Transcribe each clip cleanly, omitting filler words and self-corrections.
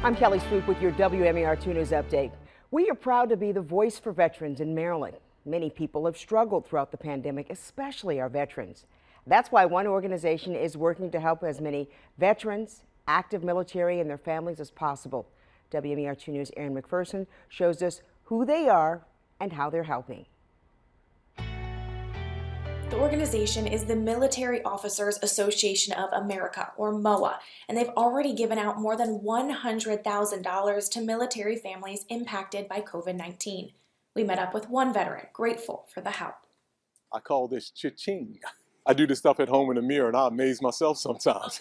I'm Kelly Swoop with your WMAR 2 News Update. We are proud to be the voice for veterans in Maryland. Many people have struggled throughout the pandemic, especially our veterans. That's why one organization is working to help as many veterans, active military, and their families as possible. WMAR 2 News' Erin McPherson shows us who they are and how they're helping. The organization is the Military Officers Association of America, or MOA, and they've already given out more than $100,000 to military families impacted by COVID-19. We met up with one veteran, grateful for the help. I call this cha-ching. I do this stuff at home in the mirror and I amaze myself sometimes.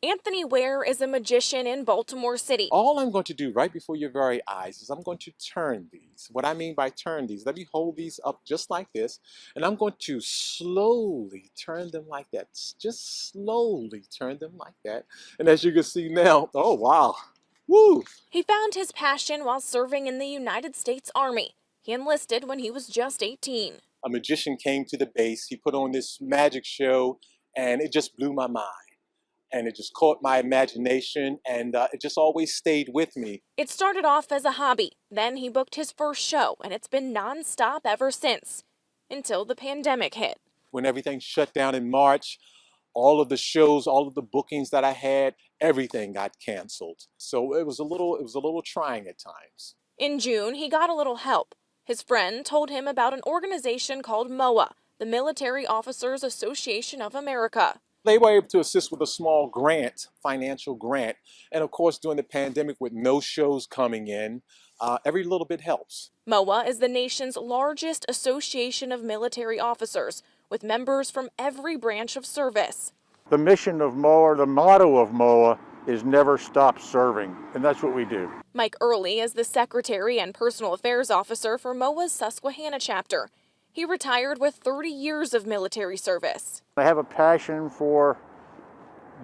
Anthony Ware is a magician in Baltimore City. All I'm going to do right before your very eyes is I'm going to turn these. What I mean by turn these, let me hold these up just like this, and I'm going to slowly turn them like that. Just slowly turn them like that. And as you can see now, oh wow, woo! He found his passion while serving in the United States Army. He enlisted when he was just 18. A magician came to the base, he put on this magic show, and it just blew my mind. And it just caught my imagination, and it just always stayed with me. It started off as a hobby. Then he booked his first show, and it's been nonstop ever since, until the pandemic hit. When everything shut down in March, all of the shows, all of the bookings that I had, everything got canceled. So it was a little trying at times. In June, he got a little help. His friend told him about an organization called MOA, the Military Officers Association of America. They were able to assist with a small grant, financial grant. And of course, during the pandemic with no shows coming in, every little bit helps. MOA is the nation's largest association of military officers, with members from every branch of service. The mission of MOA, the motto of MOA, is never stop serving, and that's what we do. Mike Early is the Secretary and Personal Affairs Officer for MOA's Susquehanna chapter. He retired with 30 years of military service. I have a passion for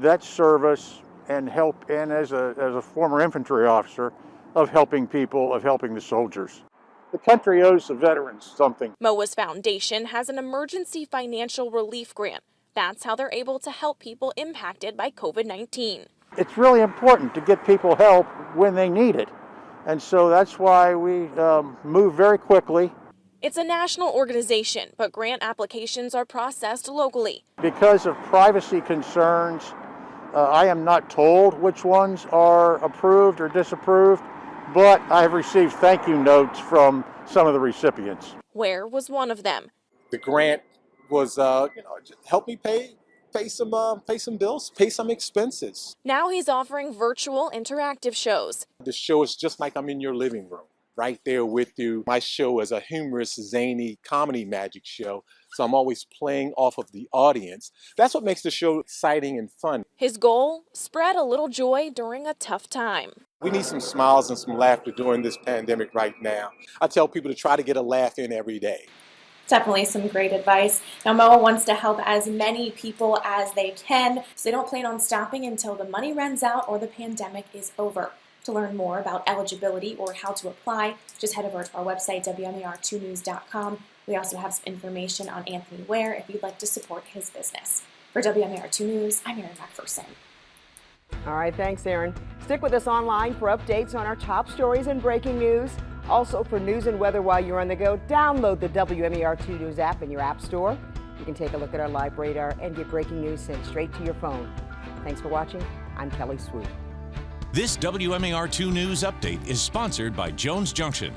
that service and help, and as a former infantry officer, of helping people, of helping the soldiers. The country owes the veterans something. MOA's foundation has an emergency financial relief grant. That's how they're able to help people impacted by COVID-19. It's really important to get people help when they need it. And so that's why we move very quickly. It's a national organization, but grant applications are processed locally. Because of privacy concerns, I am not told which ones are approved or disapproved, but I have received thank you notes from some of the recipients. Ware was one of them. The grant was, help me pay some bills, pay some expenses. Now he's offering virtual interactive shows. The show is just like I'm in your living room, right there with you. My show is a humorous, zany comedy magic show, so I'm always playing off of the audience. That's what makes the show exciting and fun. His goal, spread a little joy during a tough time. We need some smiles and some laughter during this pandemic right now. I tell people to try to get a laugh in every day. Definitely some great advice. Now, MOA wants to help as many people as they can, so they don't plan on stopping until the money runs out or the pandemic is over. To learn more about eligibility or how to apply, just head over to our website, WMAR2news.com. We also have some information on Anthony Ware if you'd like to support his business. For WMAR 2 News, I'm Erin McPherson. All right, thanks, Erin. Stick with us online for updates on our top stories and breaking news. Also, for news and weather while you're on the go, download the WMAR 2 News app in your app store. You can take a look at our live radar and get breaking news sent straight to your phone. Thanks for watching. I'm Kelly Swoop. This WMAR 2 News Update is sponsored by Jones Junction.